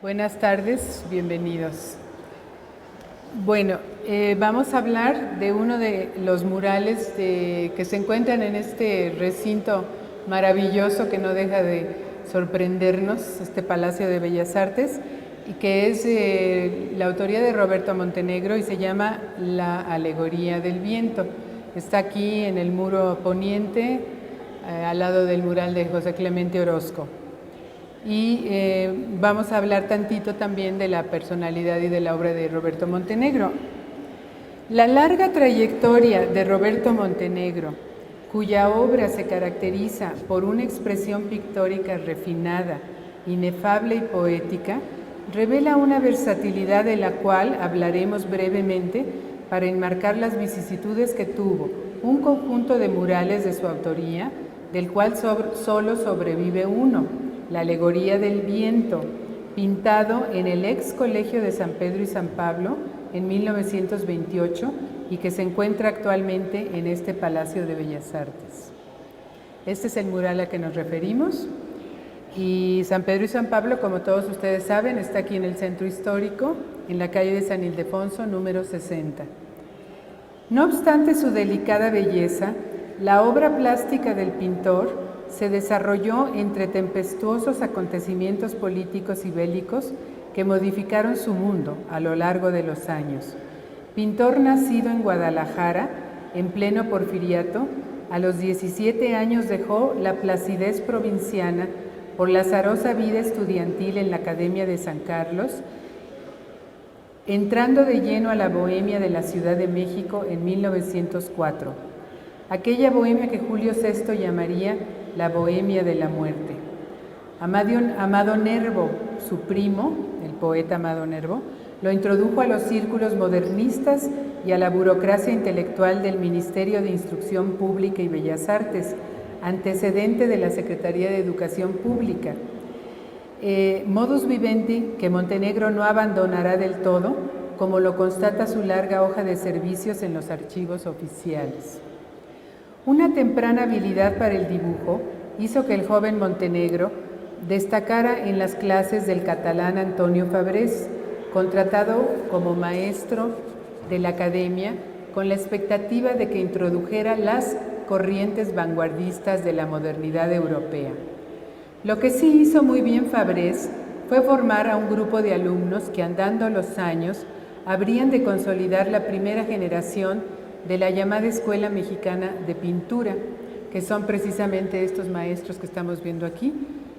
Buenas tardes, bienvenidos. Bueno, vamos a hablar de uno de los murales que se encuentran en este recinto maravilloso que no deja de sorprendernos, este Palacio de Bellas Artes, y que es la autoría de Roberto Montenegro y se llama La Alegoría del Viento. Está aquí en el muro poniente, al lado del mural de José Clemente Orozco. Y vamos a hablar tantito también de la personalidad y de la obra de Roberto Montenegro. La larga trayectoria de Roberto Montenegro, cuya obra se caracteriza por una expresión pictórica refinada, inefable y poética, revela una versatilidad de la cual hablaremos brevemente para enmarcar las vicisitudes que tuvo un conjunto de murales de su autoría, del cual solo sobrevive uno, La Alegoría del Viento, pintado en el ex Colegio de San Pedro y San Pablo en 1928 y que se encuentra actualmente en este Palacio de Bellas Artes. Este es el mural a que nos referimos y San Pedro y San Pablo, como todos ustedes saben, está aquí en el centro histórico, en la calle de San Ildefonso, número 60. No obstante su delicada belleza, la obra plástica del pintor se desarrolló entre tempestuosos acontecimientos políticos y bélicos que modificaron su mundo a lo largo de los años. Pintor nacido en Guadalajara, en pleno porfiriato, a los 17 años dejó la placidez provinciana por la azarosa vida estudiantil en la Academia de San Carlos, entrando de lleno a la bohemia de la Ciudad de México en 1904. Aquella bohemia que Julio VI llamaría la bohemia de la muerte. Amado Nervo, su primo, el poeta Amado Nervo, lo introdujo a los círculos modernistas y a la burocracia intelectual del Ministerio de Instrucción Pública y Bellas Artes, antecedente de la Secretaría de Educación Pública. Modus vivendi que Montenegro no abandonará del todo, como lo constata su larga hoja de servicios en los archivos oficiales. Una temprana habilidad para el dibujo hizo que el joven Montenegro destacara en las clases del catalán Antonio Fabrés, contratado como maestro de la academia con la expectativa de que introdujera las corrientes vanguardistas de la modernidad europea. Lo que sí hizo muy bien Fabrés fue formar a un grupo de alumnos que, andando los años, habrían de consolidar la primera generación de la llamada Escuela Mexicana de Pintura, que son precisamente estos maestros que estamos viendo aquí,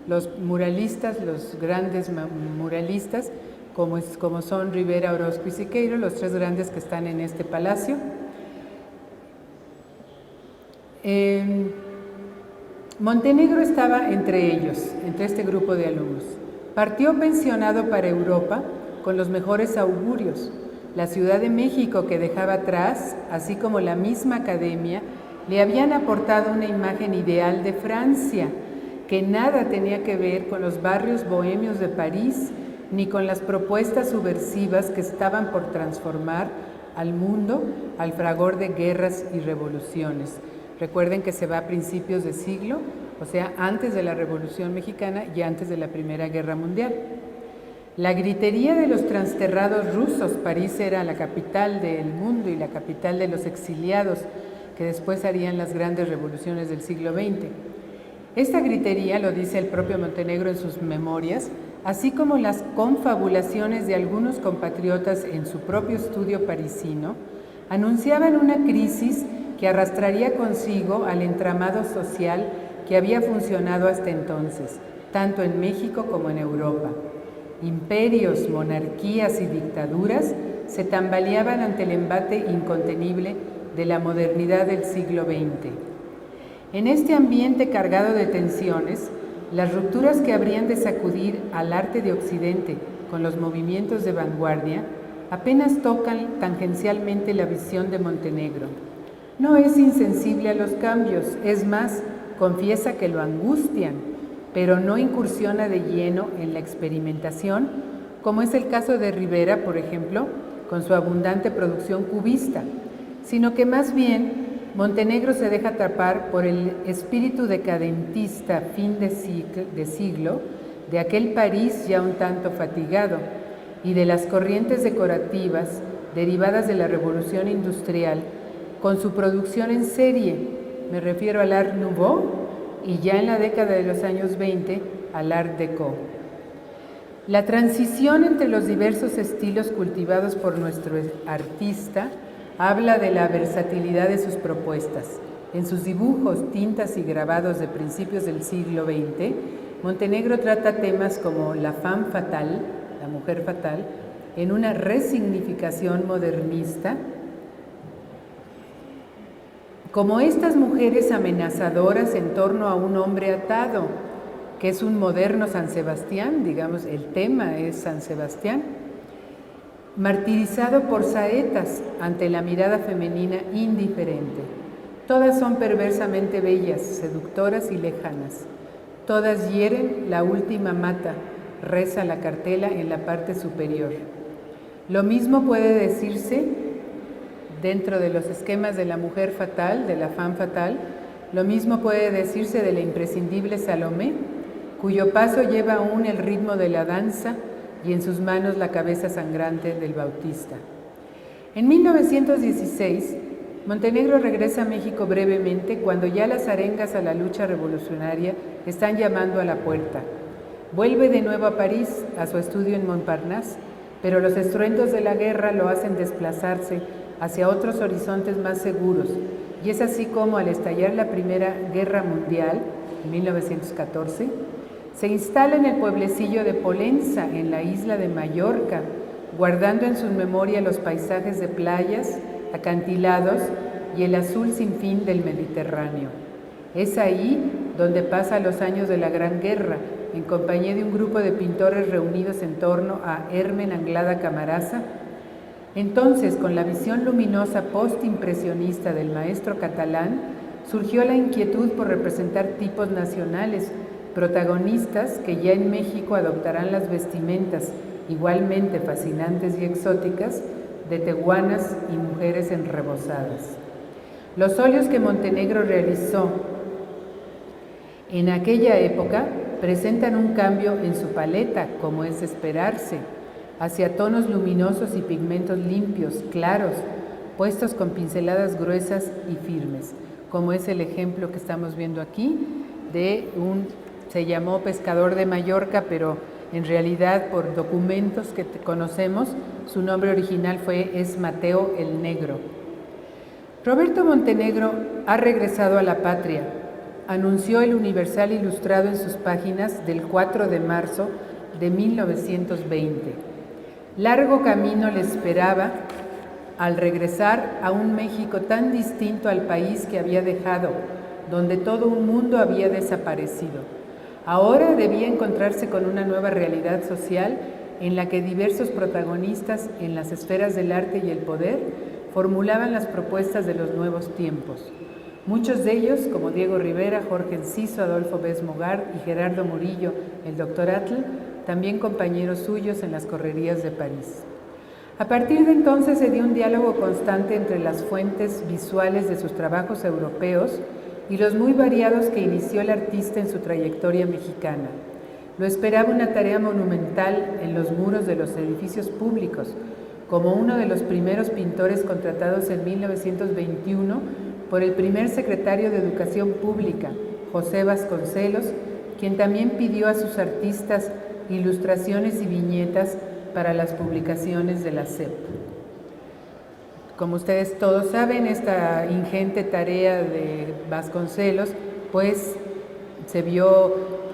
los muralistas, los grandes muralistas, como son Rivera, Orozco y Siqueiro, los tres grandes que están en este palacio. Montenegro estaba entre ellos, entre este grupo de alumnos. Partió pensionado para Europa con los mejores augurios. La Ciudad de México que dejaba atrás, así como la misma academia, le habían aportado una imagen ideal de Francia, que nada tenía que ver con los barrios bohemios de París, ni con las propuestas subversivas que estaban por transformar al mundo al fragor de guerras y revoluciones. Recuerden que se va a principios de siglo, o sea, antes de la Revolución Mexicana y antes de la Primera Guerra Mundial. La gritería de los transterrados rusos, París era la capital del mundo y la capital de los exiliados, que después harían las grandes revoluciones del siglo XX. Esta gritería, lo dice el propio Montenegro en sus memorias, así como las confabulaciones de algunos compatriotas en su propio estudio parisino, anunciaban una crisis que arrastraría consigo al entramado social que había funcionado hasta entonces, tanto en México como en Europa. Imperios, monarquías y dictaduras se tambaleaban ante el embate incontenible de la modernidad del siglo XX. En este ambiente cargado de tensiones, las rupturas que habrían de sacudir al arte de Occidente con los movimientos de vanguardia apenas tocan tangencialmente la visión de Montenegro. No es insensible a los cambios, es más, confiesa que lo angustian, pero no incursiona de lleno en la experimentación, como es el caso de Rivera, por ejemplo, con su abundante producción cubista, sino que más bien Montenegro se deja atrapar por el espíritu decadentista fin de siglo de aquel París ya un tanto fatigado y de las corrientes decorativas derivadas de la Revolución Industrial, con su producción en serie, me refiero al Art Nouveau, y ya en la década de los años 20 al Art Deco. La transición entre los diversos estilos cultivados por nuestro artista habla de la versatilidad de sus propuestas. En sus dibujos, tintas y grabados de principios del siglo XX, Montenegro trata temas como la femme fatale, la mujer fatal, en una resignificación modernista, como estas mujeres amenazadoras en torno a un hombre atado, que es un moderno San Sebastián, digamos, el tema es San Sebastián, martirizado por saetas ante la mirada femenina indiferente. Todas son perversamente bellas, seductoras y lejanas. Todas hieren, la última mata, reza la cartela en la parte superior. Lo mismo puede decirse dentro de los esquemas de la mujer fatal, de la femme fatale, lo mismo puede decirse de la imprescindible Salomé, cuyo paso lleva aún el ritmo de la danza y en sus manos la cabeza sangrante del Bautista. En 1916, Montenegro regresa a México brevemente cuando ya las arengas a la lucha revolucionaria están llamando a la puerta. Vuelve de nuevo a París, a su estudio en Montparnasse, pero los estruendos de la guerra lo hacen desplazarse hacia otros horizontes más seguros, y es así como al estallar la Primera Guerra Mundial, en 1914, se instala en el pueblecillo de Pollença, en la isla de Mallorca, guardando en su memoria los paisajes de playas, acantilados y el azul sin fin del Mediterráneo. Es ahí donde pasa los años de la Gran Guerra, en compañía de un grupo de pintores reunidos en torno a Hermen Anglada Camarasa. Entonces, con la visión luminosa postimpresionista del maestro catalán, surgió la inquietud por representar tipos nacionales, protagonistas que ya en México adoptarán las vestimentas, igualmente fascinantes y exóticas, de tehuanas y mujeres enrebosadas. Los óleos que Montenegro realizó en aquella época presentan un cambio en su paleta, como es de esperarse, hacia tonos luminosos y pigmentos limpios, claros, puestos con pinceladas gruesas y firmes, como es el ejemplo que estamos viendo aquí de se llamó Pescador de Mallorca, pero en realidad por documentos que conocemos, su nombre original es Mateo el Negro. Roberto Montenegro ha regresado a la patria, anunció el Universal Ilustrado en sus páginas del 4 de marzo de 1920. Largo camino le esperaba al regresar a un México tan distinto al país que había dejado, donde todo un mundo había desaparecido. Ahora debía encontrarse con una nueva realidad social en la que diversos protagonistas en las esferas del arte y el poder formulaban las propuestas de los nuevos tiempos. Muchos de ellos, como Diego Rivera, Jorge Enciso, Adolfo Besmogar y Gerardo Murillo, el Dr. Atl, también compañeros suyos en las correrías de París. A partir de entonces se dio un diálogo constante entre las fuentes visuales de sus trabajos europeos y los muy variados que inició el artista en su trayectoria mexicana. Lo esperaba una tarea monumental en los muros de los edificios públicos, como uno de los primeros pintores contratados en 1921 por el primer secretario de Educación Pública, José Vasconcelos, quien también pidió a sus artistas ilustraciones y viñetas para las publicaciones de la SEP. Como ustedes todos saben, esta ingente tarea de Vasconcelos, pues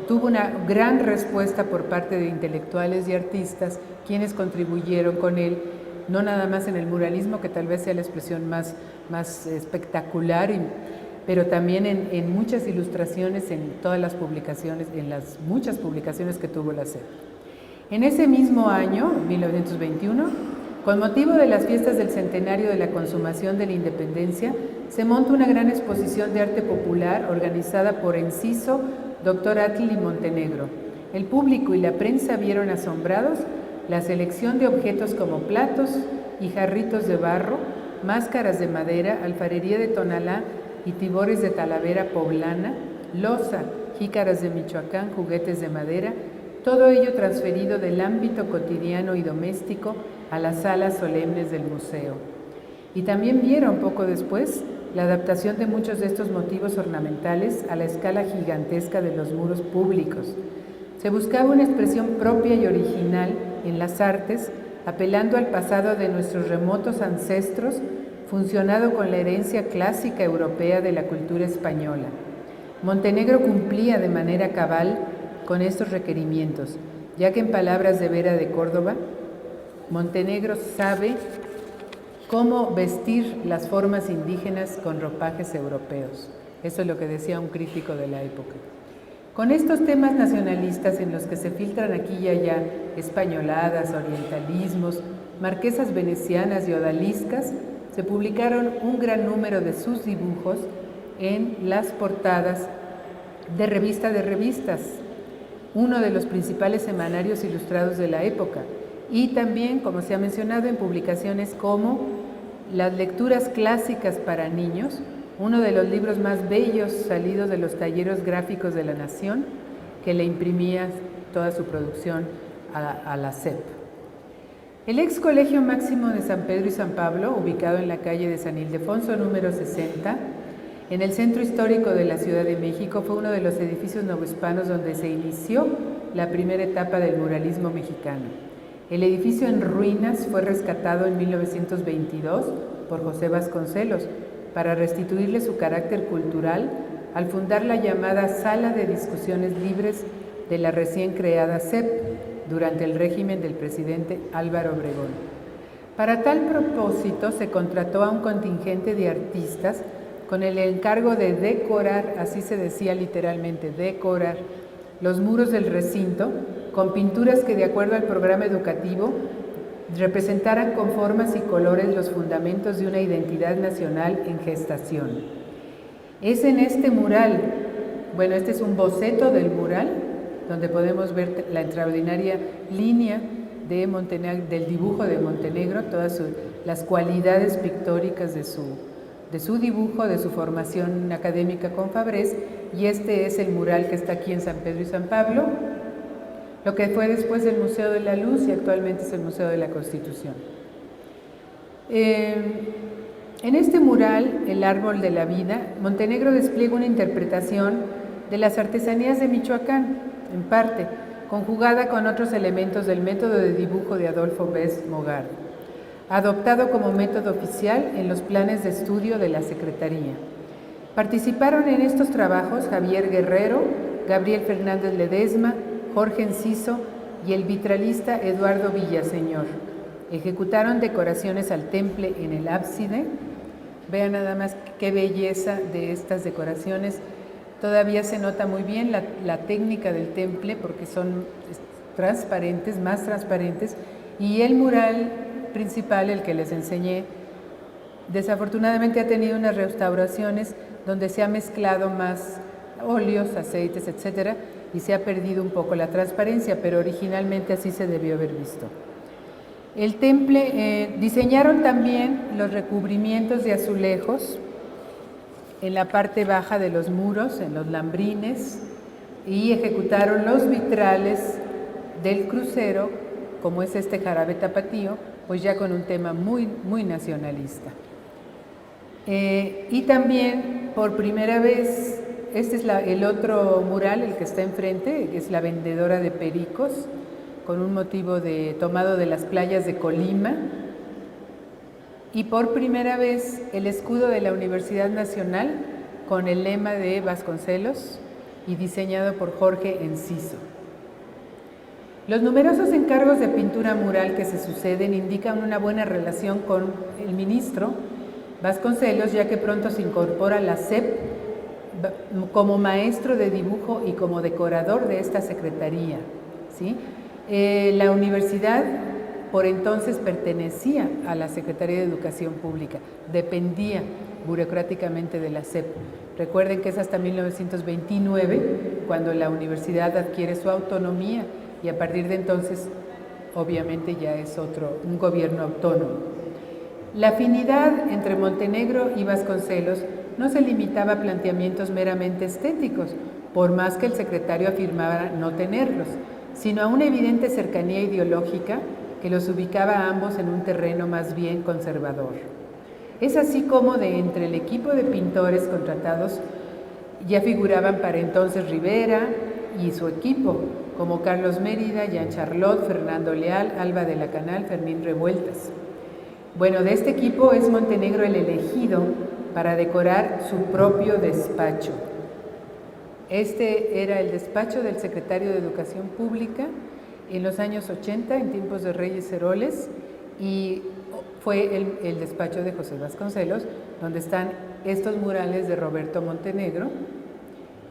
tuvo una gran respuesta por parte de intelectuales y artistas, quienes contribuyeron con él, no nada más en el muralismo, que tal vez sea la expresión más espectacular, pero también en muchas ilustraciones, en todas las publicaciones, en las muchas publicaciones que tuvo la SEP. En ese mismo año, 1921, con motivo de las fiestas del centenario de la consumación de la independencia, se monta una gran exposición de arte popular organizada por Enciso, Dr. Atl y Montenegro. El público y la prensa vieron asombrados la selección de objetos como platos y jarritos de barro, máscaras de madera, alfarería de Tonalá y tibores de Talavera poblana, loza, jícaras de Michoacán, juguetes de madera todo ello transferido del ámbito cotidiano y doméstico a las salas solemnes del museo. Y también vieron poco después la adaptación de muchos de estos motivos ornamentales a la escala gigantesca de los muros públicos. Se buscaba una expresión propia y original en las artes, apelando al pasado de nuestros remotos ancestros, funcionado con la herencia clásica europea de la cultura española. Montenegro cumplía de manera cabal con estos requerimientos, ya que en palabras de Vera de Córdoba, Montenegro sabe cómo vestir las formas indígenas con ropajes europeos. Eso es lo que decía un crítico de la época. Con estos temas nacionalistas en los que se filtran aquí y allá españoladas, orientalismos, marquesas venecianas y odaliscas, se publicaron un gran número de sus dibujos en las portadas de revistas, uno de los principales semanarios ilustrados de la época, y también, como se ha mencionado, en publicaciones como Las lecturas clásicas para niños, uno de los libros más bellos salidos de los talleres gráficos de la Nación, que le imprimía toda su producción a la SEP. El ex Colegio Máximo de San Pedro y San Pablo, ubicado en la calle de San Ildefonso número 60, en el centro histórico de la Ciudad de México, fue uno de los edificios novohispanos donde se inició la primera etapa del muralismo mexicano. El edificio en ruinas fue rescatado en 1922 por José Vasconcelos para restituirle su carácter cultural al fundar la llamada Sala de Discusiones Libres de la recién creada SEP durante el régimen del presidente Álvaro Obregón. Para tal propósito se contrató a un contingente de artistas con el encargo de decorar, así se decía literalmente, decorar los muros del recinto con pinturas que, de acuerdo al programa educativo, representaran con formas y colores los fundamentos de una identidad nacional en gestación. Es en este mural, bueno, este es un boceto del mural, donde podemos ver la extraordinaria línea de del dibujo de Montenegro, todas las cualidades pictóricas de su dibujo, de su formación académica con Fabrés, y este es el mural que está aquí en San Pedro y San Pablo, lo que fue después el Museo de la Luz y actualmente es el Museo de la Constitución. En este mural, El Árbol de la Vida, Montenegro despliega una interpretación de las artesanías de Michoacán, en parte, conjugada con otros elementos del método de dibujo de Adolfo Bess Mogart, adoptado como método oficial en los planes de estudio de la Secretaría. Participaron en estos trabajos Javier Guerrero, Gabriel Fernández Ledesma, Jorge Enciso y el vitralista Eduardo Villaseñor. Ejecutaron decoraciones al temple en el ábside. Vean nada más qué belleza de estas decoraciones. Todavía se nota muy bien la técnica del temple porque son transparentes, más transparentes, y el mural principal, el que les enseñé, desafortunadamente ha tenido unas restauraciones donde se ha mezclado más óleos, aceites, etcétera, y se ha perdido un poco la transparencia, pero originalmente así se debió haber visto. El temple, diseñaron también los recubrimientos de azulejos en la parte baja de los muros, en los lambrines, y ejecutaron los vitrales del crucero, como es este Jarabe Tapatío, pues ya con un tema muy, muy nacionalista. Y también, por primera vez, este es el otro mural, el que está enfrente, que es la vendedora de pericos, con un motivo tomado de las playas de Colima. Y por primera vez, el escudo de la Universidad Nacional, con el lema de Vasconcelos y diseñado por Jorge Enciso. Los numerosos encargos de pintura mural que se suceden indican una buena relación con el ministro Vasconcelos, ya que pronto se incorpora a la SEP como maestro de dibujo y como decorador de esta secretaría, ¿sí? La universidad por entonces pertenecía a la Secretaría de Educación Pública, dependía burocráticamente de la SEP. Recuerden que es hasta 1929 cuando la universidad adquiere su autonomía y a partir de entonces obviamente ya es un gobierno autónomo. La afinidad entre Montenegro y Vasconcelos no se limitaba a planteamientos meramente estéticos, por más que el secretario afirmara no tenerlos, sino a una evidente cercanía ideológica que los ubicaba a ambos en un terreno más bien conservador. Es así como de entre el equipo de pintores contratados ya figuraban para entonces Rivera y su equipo, como Carlos Mérida, Jean Charlot, Fernando Leal, Alba de la Canal, Fermín Revueltas. Bueno, de este equipo es Montenegro el elegido para decorar su propio despacho. Este era el despacho del secretario de Educación Pública en los años 80, en tiempos de Reyes Heroles, y fue el despacho de José Vasconcelos, donde están estos murales de Roberto Montenegro,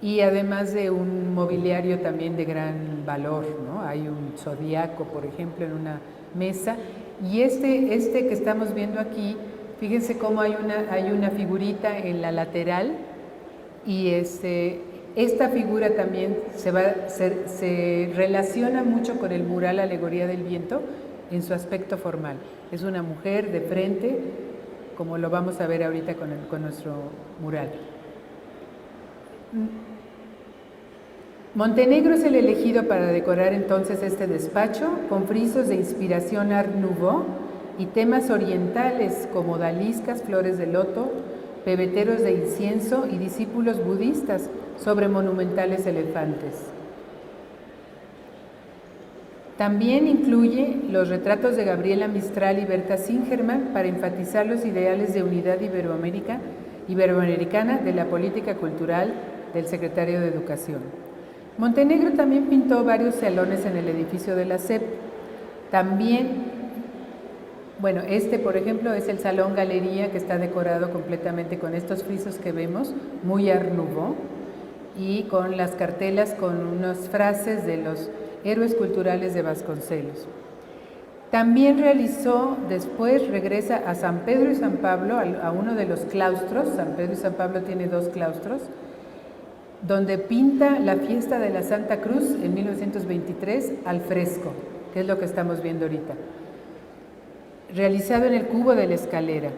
y además de un mobiliario también de gran valor, ¿no? Hay un zodiaco, por ejemplo, en una mesa, y este que estamos viendo aquí, fíjense cómo hay una figurita en la lateral, y esta figura también se relaciona mucho con el mural Alegoría del Viento en su aspecto formal. Es una mujer de frente, como lo vamos a ver ahorita con nuestro mural. Montenegro es el elegido para decorar entonces este despacho con frisos de inspiración Art Nouveau y temas orientales como odaliscas, flores de loto, pebeteros de incienso y discípulos budistas sobre monumentales elefantes. También incluye los retratos de Gabriela Mistral y Berta Singerman para enfatizar los ideales de unidad iberoamericana de la política cultural del secretario de Educación. Montenegro también pintó varios salones en el edificio de la SEP. También, bueno, por ejemplo es el Salón Galería, que está decorado completamente con estos frisos que vemos, muy Art Nouveau, y con las cartelas con unas frases de los héroes culturales de Vasconcelos. También regresa a San Pedro y San Pablo, a uno de los claustros. San Pedro y San Pablo tiene 2 claustros, donde pinta la fiesta de la Santa Cruz en 1923 al fresco, que es lo que estamos viendo ahorita, realizado en el cubo de la escalera.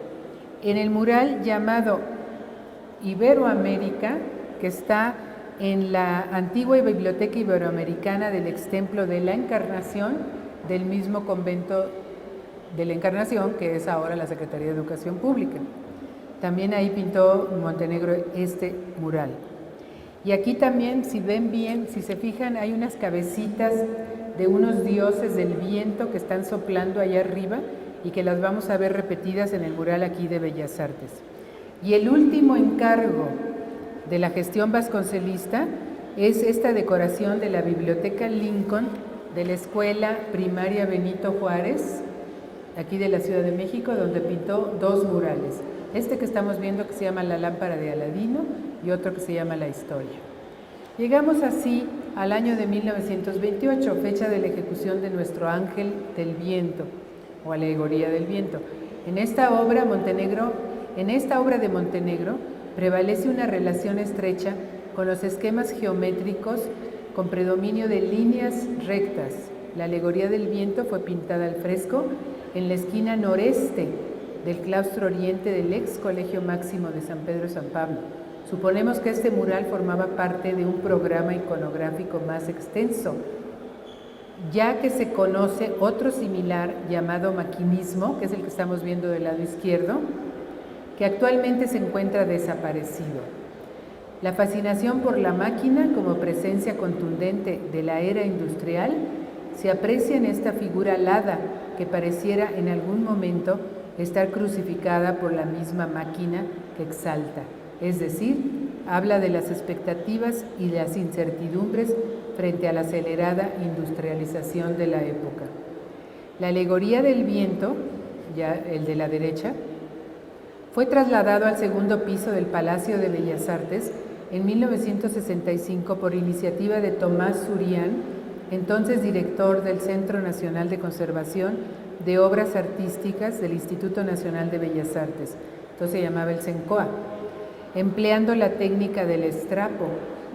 En el mural llamado Iberoamérica, que está en la antigua Biblioteca Iberoamericana del Extemplo de la Encarnación, del mismo convento de la Encarnación, que es ahora la Secretaría de Educación Pública. También ahí pintó Montenegro este mural. Y aquí también, si ven bien, si se fijan, hay unas cabecitas de unos dioses del viento que están soplando allá arriba y que las vamos a ver repetidas en el mural aquí de Bellas Artes. Y el último encargo de la gestión vasconcelista es esta decoración de la Biblioteca Lincoln de la Escuela Primaria Benito Juárez, aquí de la Ciudad de México, donde pintó 2 murales. Este que estamos viendo, que se llama La Lámpara de Aladino, y otro que se llama La Historia. Llegamos así al año de 1928, fecha de la ejecución de nuestro Ángel del Viento, o Alegoría del Viento. En esta obra de Montenegro prevalece una relación estrecha con los esquemas geométricos con predominio de líneas rectas. La Alegoría del Viento fue pintada al fresco en la esquina noreste del claustro oriente del ex Colegio Máximo de San Pedro y San Pablo. Suponemos que este mural formaba parte de un programa iconográfico más extenso, ya que se conoce otro similar llamado maquinismo, que es el que estamos viendo del lado izquierdo, que actualmente se encuentra desaparecido. La fascinación por la máquina como presencia contundente de la era industrial se aprecia en esta figura alada que pareciera en algún momento estar crucificada por la misma máquina que exalta, es decir, habla de las expectativas y las incertidumbres frente a la acelerada industrialización de la época. La Alegoría del Viento, ya el de la derecha, fue trasladado al segundo piso del Palacio de Bellas Artes en 1965 por iniciativa de Tomás Surián, entonces director del Centro Nacional de Conservación de Obras Artísticas del Instituto Nacional de Bellas Artes, entonces se llamaba el CENCOA, empleando la técnica del estrapo,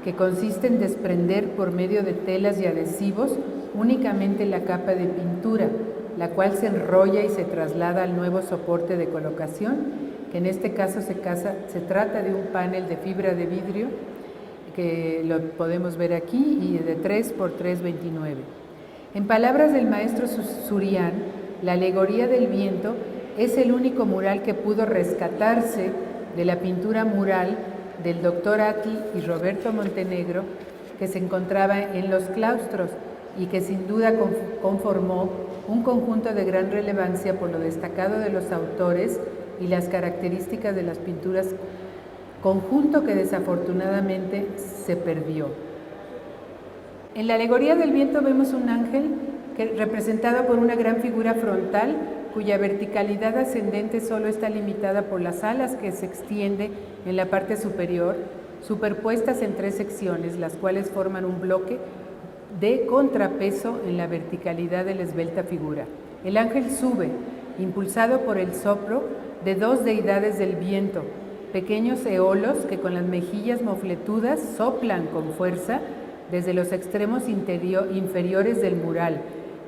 que consiste en desprender por medio de telas y adhesivos únicamente la capa de pintura, la cual se enrolla y se traslada al nuevo soporte de colocación, que en este caso se trata de un panel de fibra de vidrio, que lo podemos ver aquí, y de 3 por 3,29. En palabras del maestro Surian, la alegoría del viento es el único mural que pudo rescatarse de la pintura mural del doctor Atl y Roberto Montenegro, que se encontraba en los claustros y que sin duda conformó un conjunto de gran relevancia por lo destacado de los autores y las características de las pinturas, conjunto que desafortunadamente se perdió. En la alegoría del viento vemos un ángel representado por una gran figura frontal cuya verticalidad ascendente solo está limitada por las alas que se extiende en la parte superior, superpuestas en 3 secciones, las cuales forman un bloque de contrapeso en la verticalidad de la esbelta figura. El ángel sube, impulsado por el soplo de 2 deidades del viento, pequeños eolos que con las mejillas mofletudas soplan con fuerza desde los extremos inferiores del mural,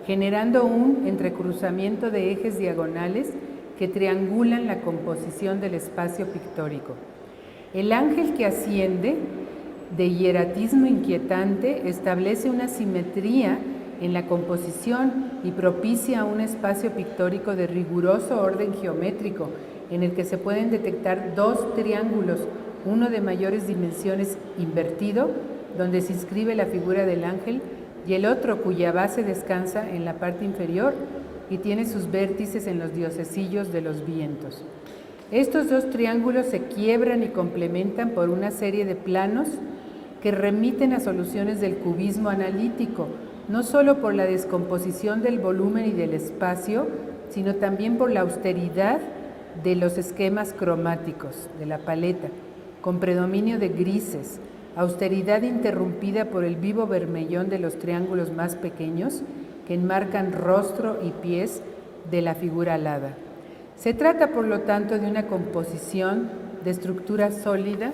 generando un entrecruzamiento de ejes diagonales que triangulan la composición del espacio pictórico. El ángel que asciende, de hieratismo inquietante, establece una simetría en la composición y propicia un espacio pictórico de riguroso orden geométrico, en el que se pueden detectar 2 triángulos, uno de mayores dimensiones invertido, donde se inscribe la figura del ángel, y el otro cuya base descansa en la parte inferior y tiene sus vértices en los diocesillos de los vientos. Estos 2 triángulos se quiebran y complementan por una serie de planos que remiten a soluciones del cubismo analítico, no solo por la descomposición del volumen y del espacio, sino también por la austeridad de los esquemas cromáticos de la paleta, con predominio de grises, austeridad interrumpida por el vivo vermellón de los triángulos más pequeños que enmarcan rostro y pies de la figura alada. Se trata, por lo tanto, de una composición de estructura sólida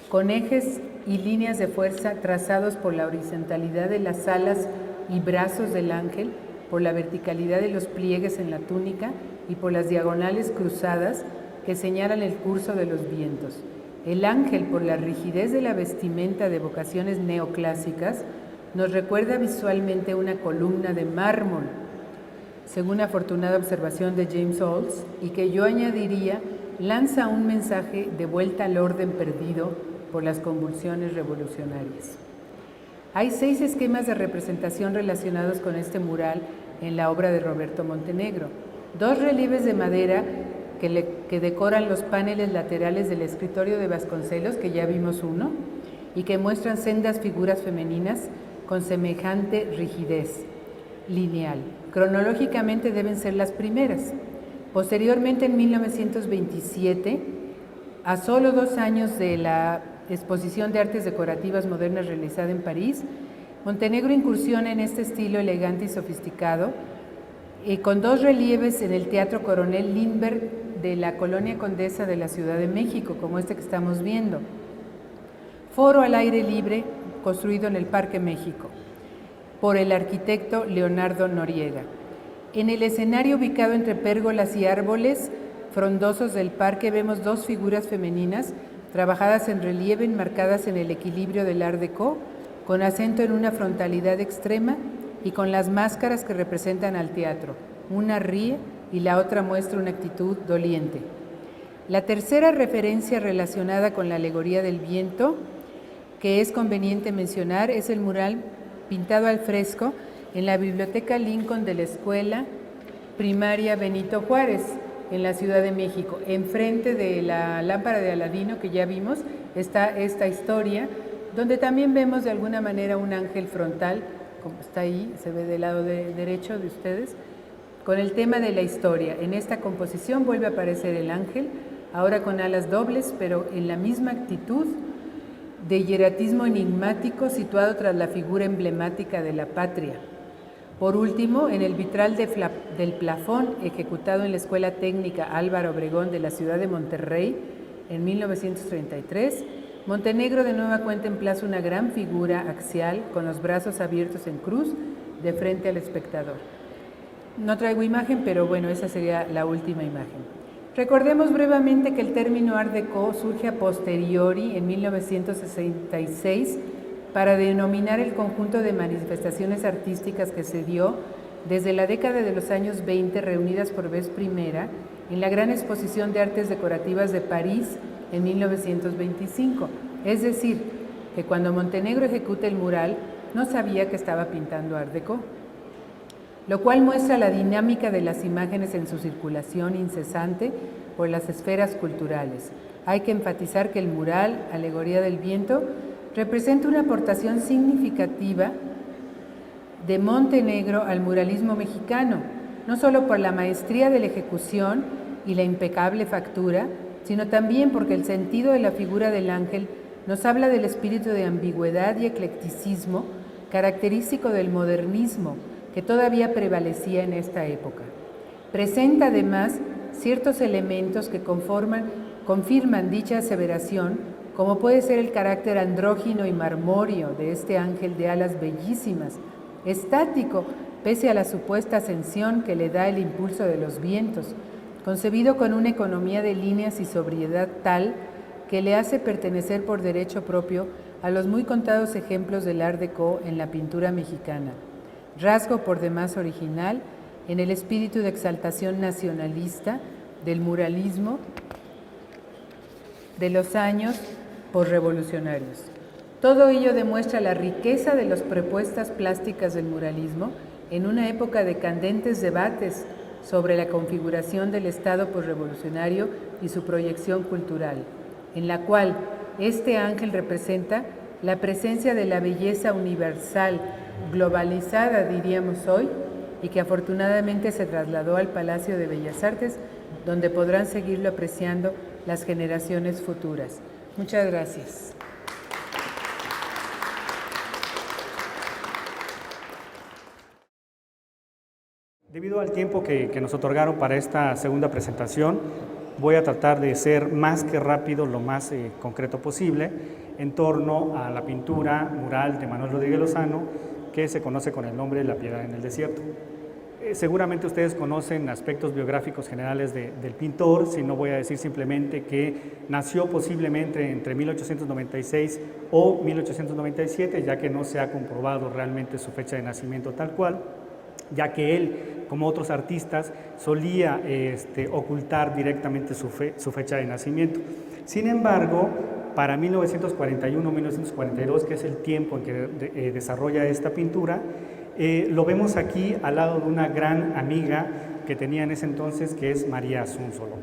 con ejes y líneas de fuerza trazados por la horizontalidad de las alas y brazos del ángel, por la verticalidad de los pliegues en la túnica y por las diagonales cruzadas que señalan el curso de los vientos. El ángel, por la rigidez de la vestimenta de vocaciones neoclásicas, nos recuerda visualmente una columna de mármol, según afortunada observación de James Olds, y que yo añadiría, lanza un mensaje de vuelta al orden perdido por las convulsiones revolucionarias. Hay 6 esquemas de representación relacionados con este mural en la obra de Roberto Montenegro. 2 relieves de madera que decoran los paneles laterales del escritorio de Vasconcelos, que ya vimos uno, y que muestran sendas figuras femeninas con semejante rigidez lineal. Cronológicamente deben ser las primeras. Posteriormente, en 1927, a solo 2 años de la Exposición de Artes Decorativas Modernas realizada en París, Montenegro incursiona en este estilo elegante y sofisticado, con 2 relieves en el Teatro Coronel Lindbergh de la Colonia Condesa de la Ciudad de México, como este que estamos viendo. Foro al aire libre, construido en el Parque México, por el arquitecto Leonardo Noriega. En el escenario ubicado entre pérgolas y árboles frondosos del parque vemos 2 figuras femeninas trabajadas en relieve, enmarcadas en el equilibrio del Art Déco, con acento en una frontalidad extrema y con las máscaras que representan al teatro. Una ríe y la otra muestra una actitud doliente. La tercera referencia relacionada con la alegoría del viento, que es conveniente mencionar, es el mural pintado al fresco en la Biblioteca Lincoln de la Escuela Primaria Benito Juárez, en la Ciudad de México. Enfrente de la lámpara de Aladino, que ya vimos, está esta historia, donde también vemos de alguna manera un ángel frontal, como está ahí, se ve del lado derecho de ustedes, con el tema de la historia. En esta composición vuelve a aparecer el ángel, ahora con alas dobles, pero en la misma actitud de hieratismo enigmático situado tras la figura emblemática de la patria. Por último, en el vitral del plafón, ejecutado en la Escuela Técnica Álvaro Obregón de la ciudad de Monterrey en 1933, Montenegro de nueva cuenta emplaza una gran figura axial con los brazos abiertos en cruz de frente al espectador. No traigo imagen, pero bueno, esa sería la última imagen. Recordemos brevemente que el término Art Déco surge a posteriori, en 1966, para denominar el conjunto de manifestaciones artísticas que se dio desde la década de los años 20, reunidas por vez primera en la Gran Exposición de Artes Decorativas de París en 1925. Es decir, que cuando Montenegro ejecuta el mural, no sabía que estaba pintando Art Deco, lo cual muestra la dinámica de las imágenes en su circulación incesante por las esferas culturales. Hay que enfatizar que el mural, Alegoría del Viento, representa una aportación significativa de Montenegro al muralismo mexicano, no solo por la maestría de la ejecución y la impecable factura, sino también porque el sentido de la figura del ángel nos habla del espíritu de ambigüedad y eclecticismo característico del modernismo que todavía prevalecía en esta época. Presenta además ciertos elementos que confirman dicha aseveración, como puede ser el carácter andrógino y marmóreo de este ángel de alas bellísimas, estático pese a la supuesta ascensión que le da el impulso de los vientos, concebido con una economía de líneas y sobriedad tal que le hace pertenecer por derecho propio a los muy contados ejemplos del Art Deco en la pintura mexicana, rasgo por demás original en el espíritu de exaltación nacionalista del muralismo de los años posrevolucionarios. Todo ello demuestra la riqueza de las propuestas plásticas del muralismo en una época de candentes debates sobre la configuración del Estado posrevolucionario y su proyección cultural, en la cual este ángel representa la presencia de la belleza universal, globalizada diríamos hoy, y que afortunadamente se trasladó al Palacio de Bellas Artes, donde podrán seguirlo apreciando las generaciones futuras. Muchas gracias. Debido al tiempo que nos otorgaron para esta segunda presentación, voy a tratar de ser más que rápido, lo más concreto posible, en torno a la pintura mural de Manuel Rodríguez Lozano, que se conoce con el nombre de La Piedad en el Desierto. Seguramente ustedes conocen aspectos biográficos generales del pintor, si no voy a decir simplemente que nació posiblemente entre 1896 o 1897, ya que no se ha comprobado realmente su fecha de nacimiento tal cual, ya que él, como otros artistas, solía ocultar directamente su fecha de nacimiento. Sin embargo, para 1941-1942, que es el tiempo en que desarrolla esta pintura, lo vemos aquí al lado de una gran amiga que tenía en ese entonces, que es María Asúnzolo.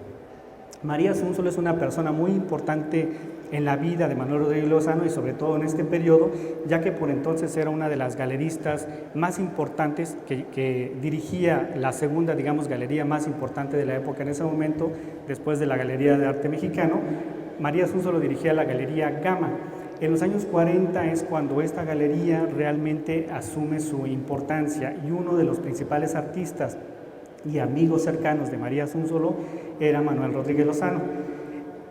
María Asúnzolo es una persona muy importante en la vida de Manuel Rodríguez Lozano y sobre todo en este periodo, ya que por entonces era una de las galeristas más importantes que dirigía la segunda, digamos, galería más importante de la época en ese momento, después de la Galería de Arte Mexicano. María Asúnzolo dirigía la Galería Gama. En los años 40 es cuando esta galería realmente asume su importancia y uno de los principales artistas y amigos cercanos de María Asúnzolo era Manuel Rodríguez Lozano.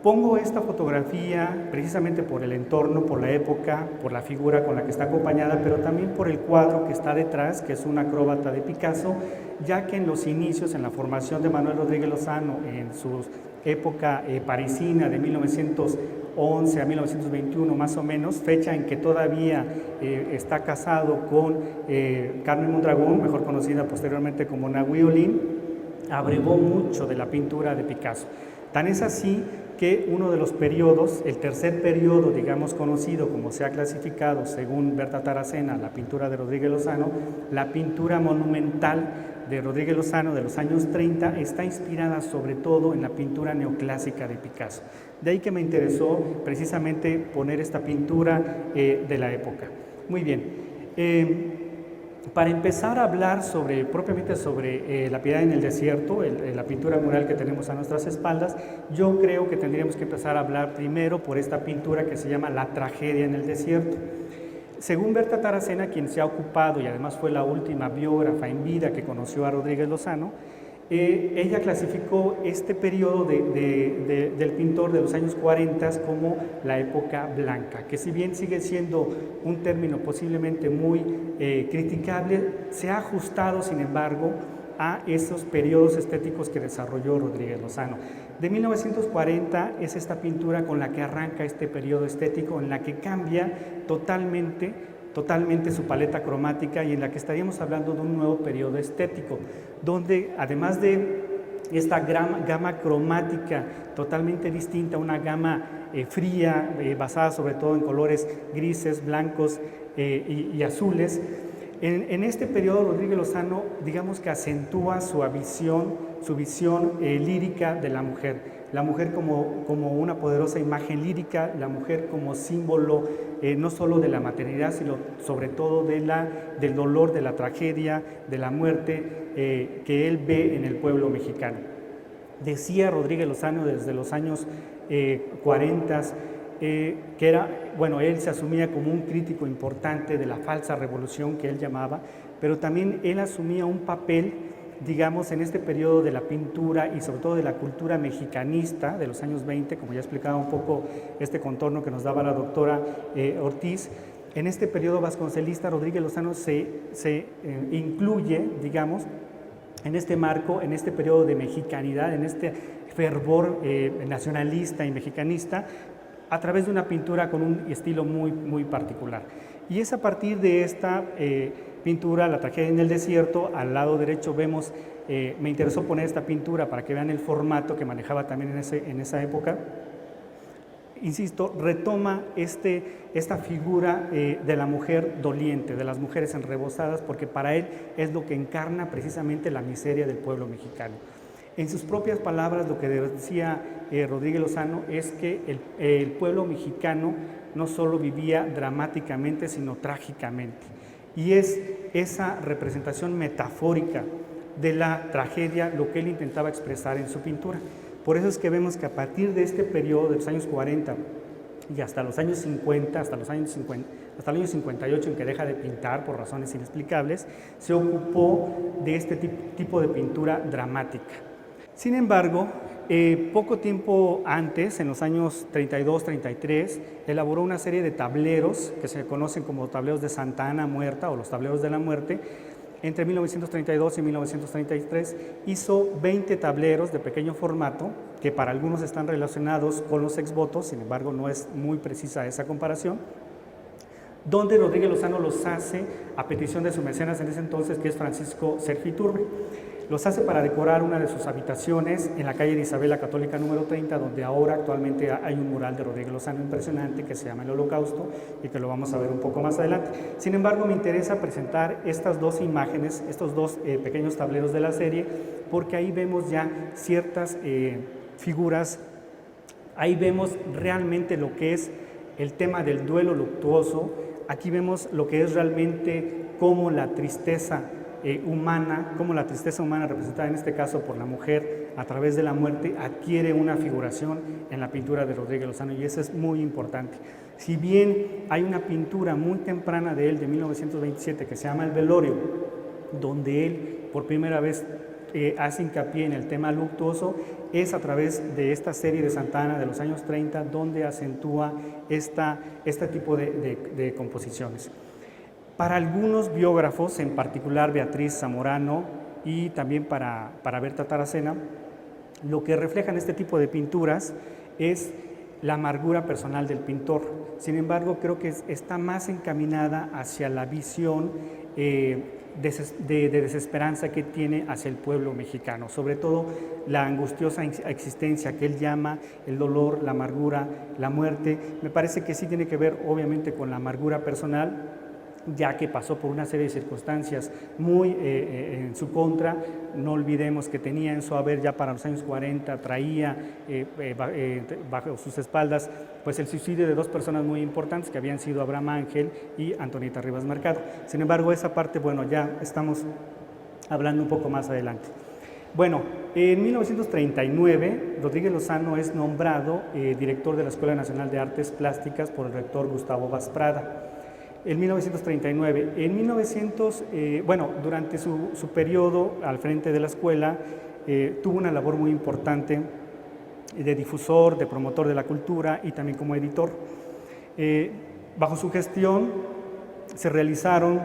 Pongo esta fotografía precisamente por el entorno, por la época, por la figura con la que está acompañada, pero también por el cuadro que está detrás, que es una acróbata de Picasso, ya que en los inicios, en la formación de Manuel Rodríguez Lozano, en su época parisina de 1911 a 1921 más o menos, fecha en que todavía está casado con Carmen Mondragón, mejor conocida posteriormente como Nahui Olin, abrevó mucho de la pintura de Picasso. Tan es así que uno de los periodos, el tercer periodo, digamos, conocido como se ha clasificado según Berta Taracena, la pintura de Rodríguez Lozano, la pintura monumental de Rodríguez Lozano de los años 30 está inspirada sobre todo en la pintura neoclásica de Picasso. De ahí que me interesó precisamente poner esta pintura de la época. Muy bien. Para empezar a hablar propiamente sobre La Piedad en el Desierto, la pintura mural que tenemos a nuestras espaldas, yo creo que tendríamos que empezar a hablar primero por esta pintura que se llama La Tragedia en el Desierto. Según Berta Taracena, quien se ha ocupado y además fue la última biógrafa en vida que conoció a Rodríguez Lozano, ella clasificó este periodo del pintor de los años 40 como la época blanca, que si bien sigue siendo un término posiblemente muy criticable, se ha ajustado, sin embargo, a esos periodos estéticos que desarrolló Rodríguez Lozano. De 1940 es esta pintura con la que arranca este periodo estético, en la que cambia totalmente su paleta cromática y en la que estaríamos hablando de un nuevo periodo estético, donde además de esta gama cromática totalmente distinta, una gama fría, basada sobre todo en colores grises, blancos y azules. En este periodo Rodríguez Lozano, digamos que acentúa su visión lírica de la mujer como una poderosa imagen lírica, la mujer como símbolo no solo de la maternidad, sino sobre todo del dolor, de la tragedia, de la muerte que él ve en el pueblo mexicano. Decía Rodríguez Lozano desde los años 40 que él se asumía como un crítico importante de la falsa revolución que él llamaba, pero también él asumía un papel, digamos, en este periodo de la pintura y sobre todo de la cultura mexicanista de los años 20, como ya explicaba un poco este contorno que nos daba la doctora Ortiz. En este periodo vasconcelista, Rodríguez Lozano se incluye, digamos, en este marco, en este periodo de mexicanidad, en este fervor nacionalista y mexicanista, a través de una pintura con un estilo muy particular. Y es a partir de esta pintura, La tragedia en el desierto, al lado derecho vemos, me interesó poner esta pintura para que vean el formato que manejaba también en esa época. Insisto, retoma esta figura de la mujer doliente, de las mujeres enrebosadas, porque para él es lo que encarna precisamente la miseria del pueblo mexicano. En sus propias palabras, lo que decía Rodríguez Lozano es que el pueblo mexicano no solo vivía dramáticamente, sino trágicamente. Y es esa representación metafórica de la tragedia lo que él intentaba expresar en su pintura. Por eso es que vemos que a partir de este periodo de los años 40 y hasta los años 50, hasta el año 58 en que deja de pintar por razones inexplicables, se ocupó de este tipo de pintura dramática. Sin embargo, poco tiempo antes, en los años 32-33, elaboró una serie de tableros que se conocen como tableros de Santa Ana muerta o los tableros de la muerte. Entre 1932 y 1933 hizo 20 tableros de pequeño formato que para algunos están relacionados con los exvotos, sin embargo no es muy precisa esa comparación, donde Rodríguez Lozano los hace a petición de su mecenas en ese entonces, que es Francisco Sergio Iturbe. Los hace para decorar una de sus habitaciones en la calle de Isabel la Católica número 30, donde ahora actualmente hay un mural de Rodríguez Lozano impresionante que se llama El Holocausto y que lo vamos a ver un poco más adelante. Sin embargo, me interesa presentar estas dos imágenes, estos dos pequeños tableros de la serie, porque ahí vemos ya ciertas figuras, ahí vemos realmente lo que es el tema del duelo luctuoso, aquí vemos lo que es realmente cómo la tristeza humana representada en este caso por la mujer a través de la muerte adquiere una figuración en la pintura de Rodríguez Lozano, y eso es muy importante. Si bien hay una pintura muy temprana de él de 1927 que se llama El Velorio, donde él por primera vez hace hincapié en el tema luctuoso, es a través de esta serie de Santa Ana de los años 30 donde acentúa este tipo de composiciones. Para algunos biógrafos, en particular Beatriz Zamorano y también para Berta Taracena, lo que reflejan este tipo de pinturas es la amargura personal del pintor. Sin embargo, creo que está más encaminada hacia la visión de desesperanza que tiene hacia el pueblo mexicano, sobre todo la angustiosa existencia que él llama el dolor, la amargura, la muerte. Me parece que sí tiene que ver obviamente con la amargura personal, ya que pasó por una serie de circunstancias muy en su contra. No olvidemos que tenía en su haber ya para los años 40, traía bajo sus espaldas pues el suicidio de dos personas muy importantes que habían sido Abraham Ángel y Antonieta Rivas Mercado. Sin embargo, esa parte, bueno, ya estamos hablando un poco más adelante. Bueno, en 1939, Rodríguez Lozano es nombrado director de la Escuela Nacional de Artes Plásticas por el rector Gustavo Vaz Prada. En 1939, durante su periodo al frente de la escuela, tuvo una labor muy importante de difusor, de promotor de la cultura y también como editor. Bajo su gestión se realizaron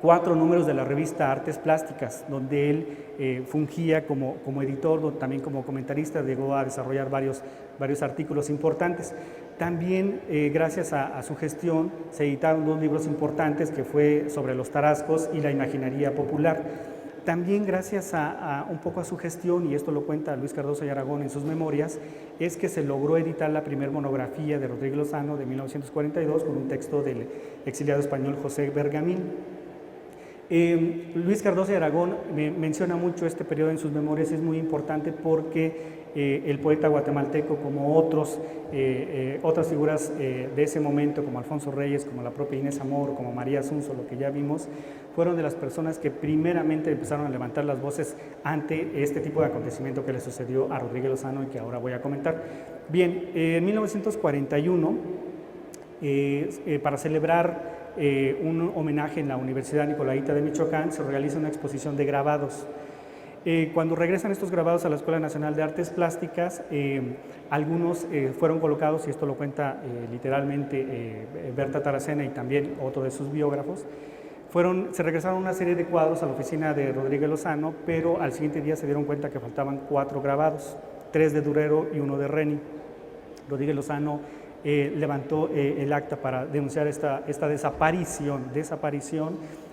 4 números de la revista Artes Plásticas, donde él fungía como editor, también como comentarista, llegó a desarrollar varios artículos importantes. También, gracias a su gestión, se editaron 2 libros importantes, que fue sobre los tarascos y la imaginería popular. También gracias un poco a su gestión, y esto lo cuenta Luis Cardoso y Aragón en sus memorias, es que se logró editar la primera monografía de Rodríguez Lozano de 1942 con un texto del exiliado español José Bergamín. Luis Cardoso y Aragón menciona mucho este periodo en sus memorias, es muy importante porque el poeta guatemalteco, como otras figuras de ese momento, como Alfonso Reyes, como la propia Inés Amor, como María Asunzo, lo que ya vimos, fueron de las personas que primeramente empezaron a levantar las voces ante este tipo de acontecimiento que le sucedió a Rodríguez Lozano y que ahora voy a comentar. Bien, en 1941, para celebrar un homenaje en la Universidad Nicolaita de Michoacán, se realiza una exposición de grabados. Cuando regresan estos grabados a la Escuela Nacional de Artes Plásticas, algunos fueron colocados, y esto lo cuenta literalmente Berta Taracena y también otro de sus biógrafos, se regresaron una serie de cuadros a la oficina de Rodríguez Lozano, pero al siguiente día se dieron cuenta que faltaban 4 grabados, 3 de Durero y 1 de Reni. Rodríguez Lozano levantó el acta para denunciar esta desaparición.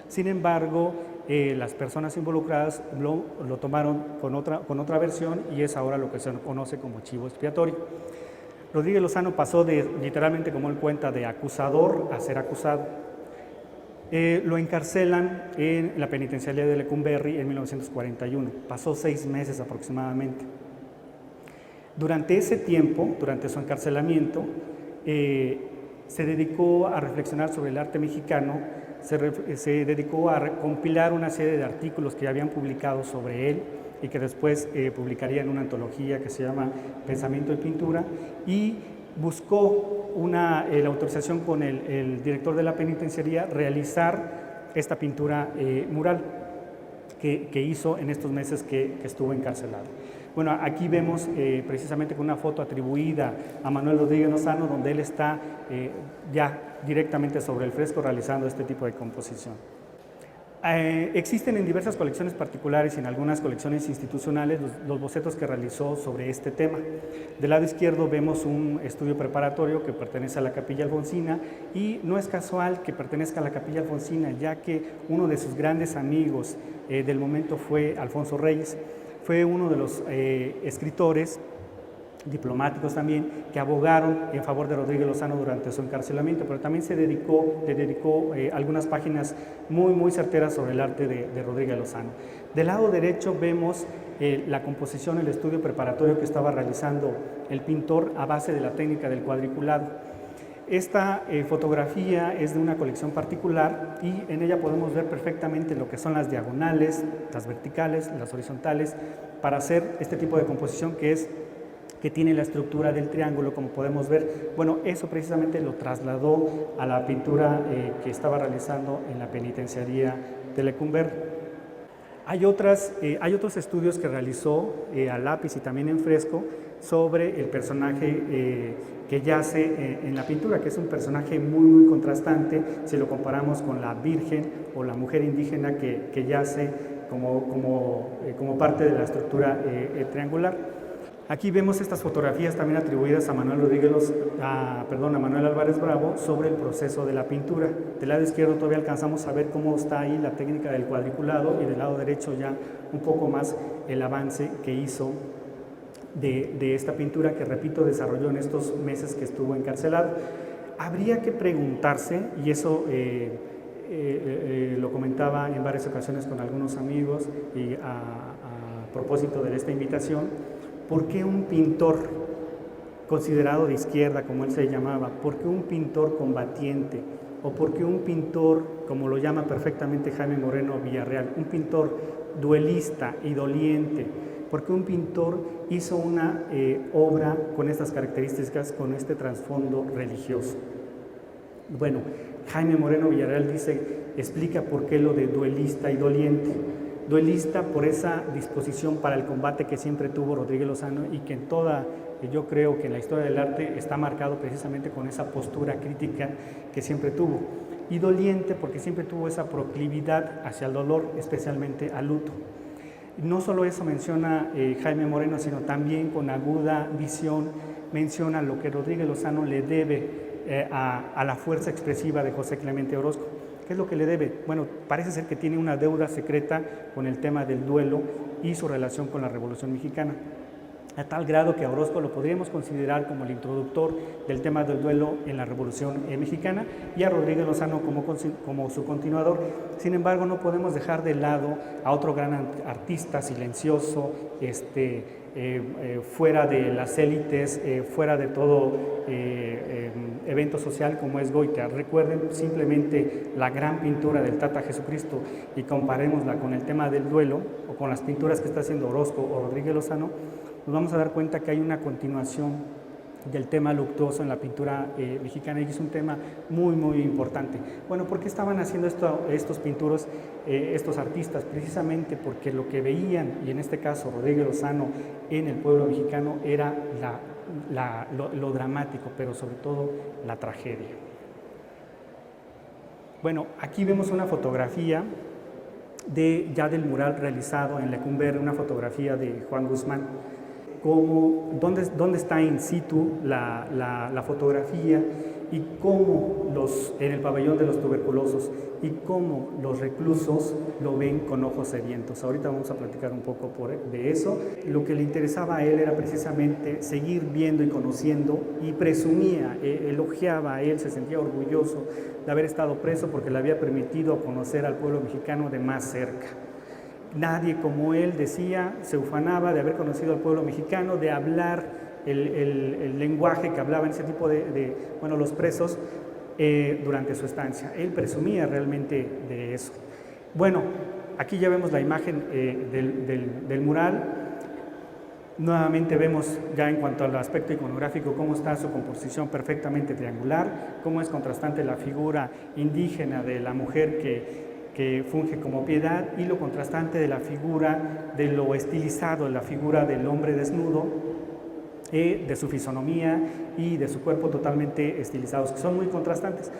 Sin embargo, las personas involucradas lo tomaron con otra versión, y es ahora lo que se conoce como chivo expiatorio. Rodríguez Lozano pasó literalmente, como él cuenta, de acusador a ser acusado. Lo encarcelan en la penitenciaría de Lecumberri en 1941. Pasó 6 meses aproximadamente. Durante ese tiempo, durante su encarcelamiento, se dedicó a reflexionar sobre el arte mexicano, se dedicó a compilar una serie de artículos que ya habían publicado sobre él y que después publicaría en una antología que se llama Pensamiento y Pintura, y buscó la autorización con el director de la penitenciaría realizar esta pintura mural que hizo en estos meses que estuvo encarcelado. Bueno, aquí vemos precisamente con una foto atribuida a Manuel Rodríguez Lozano, donde él está ya directamente sobre el fresco realizando este tipo de composición. Existen en diversas colecciones particulares y en algunas colecciones institucionales los bocetos que realizó sobre este tema. Del lado izquierdo vemos un estudio preparatorio que pertenece a la Capilla Alfonsina, y no es casual que pertenezca a la Capilla Alfonsina, ya que uno de sus grandes amigos del momento fue Alfonso Reyes. Fue uno de los escritores, diplomáticos también, que abogaron en favor de Rodríguez Lozano durante su encarcelamiento, pero también le dedicó algunas páginas muy certeras sobre el arte de Rodríguez Lozano. Del lado derecho vemos la composición, el estudio preparatorio que estaba realizando el pintor a base de la técnica del cuadriculado. Esta fotografía es de una colección particular, y en ella podemos ver perfectamente lo que son las diagonales, las verticales, las horizontales, para hacer este tipo de composición que tiene la estructura del triángulo, como podemos ver. Bueno, eso precisamente lo trasladó a la pintura que estaba realizando en la penitenciaría de Lecumberri. Hay otros estudios que realizó a lápiz y también en fresco sobre el personaje que yace en la pintura, que es un personaje muy contrastante si lo comparamos con la Virgen o la mujer indígena que yace como parte de la estructura triangular. Aquí vemos estas fotografías también atribuidas a Manuel Álvarez Bravo sobre el proceso de la pintura. Del lado izquierdo todavía alcanzamos a ver cómo está ahí la técnica del cuadriculado, y del lado derecho ya un poco más el avance que hizo de esta pintura que, repito, desarrolló en estos meses que estuvo encarcelado. Habría que preguntarse, y eso lo comentaba en varias ocasiones con algunos amigos y a propósito de esta invitación, ¿por qué un pintor considerado de izquierda, como él se llamaba, por qué un pintor combatiente, o por qué un pintor, como lo llama perfectamente Jaime Moreno Villarreal, un pintor duelista y doliente, por qué un pintor hizo una obra con estas características, con este trasfondo religioso? Bueno, Jaime Moreno Villarreal explica por qué lo de duelista y doliente. Duelista por esa disposición para el combate que siempre tuvo Rodríguez Lozano, y que yo creo que en la historia del arte está marcado precisamente con esa postura crítica que siempre tuvo. y doliente porque siempre tuvo esa proclividad hacia el dolor, especialmente al luto. No solo eso menciona Jaime Moreno, sino también con aguda visión menciona lo que Rodríguez Lozano le debe a la fuerza expresiva de José Clemente Orozco. ¿Qué es lo que le debe? Bueno, parece ser que tiene una deuda secreta con el tema del duelo y su relación con la Revolución Mexicana, a tal grado que a Orozco lo podríamos considerar como el introductor del tema del duelo en la Revolución Mexicana y a Rodríguez Lozano como su continuador. Sin embargo, no podemos dejar de lado a otro gran artista silencioso, fuera de las élites, fuera de todo evento social como es Goitia. Recuerden simplemente la gran pintura del Tata Jesucristo y comparémosla con el tema del duelo o con las pinturas que está haciendo Orozco o Rodríguez Lozano, nos vamos a dar cuenta que hay una continuación del tema luctuoso en la pintura mexicana y es un tema muy, muy importante. Bueno, ¿por qué estaban haciendo estos pinturos, estos artistas? Precisamente porque lo que veían, y en este caso Rodríguez Lozano, en el pueblo mexicano era lo dramático, pero sobre todo la tragedia. Bueno, aquí vemos una fotografía ya del mural realizado en Lecumberri, una fotografía de Juan Guzmán. Dónde está in situ la fotografía y cómo en el pabellón de los tuberculosos y cómo los reclusos lo ven con ojos sedientos. Ahorita vamos a platicar un poco de eso. Lo que le interesaba a él era precisamente seguir viendo y conociendo y presumía, elogiaba a él, se sentía orgulloso de haber estado preso porque le había permitido conocer al pueblo mexicano de más cerca. Nadie, como él decía, se ufanaba de haber conocido al pueblo mexicano, de hablar el lenguaje que hablaban ese tipo los presos durante su estancia. Él presumía realmente de eso. Bueno, aquí ya vemos la imagen del mural. Nuevamente vemos ya en cuanto al aspecto iconográfico cómo está su composición perfectamente triangular, cómo es contrastante la figura indígena de la mujer que funge como piedad y lo contrastante de la figura, de lo estilizado, la figura del hombre desnudo, de su fisonomía y de su cuerpo totalmente estilizados, que son muy contrastantes,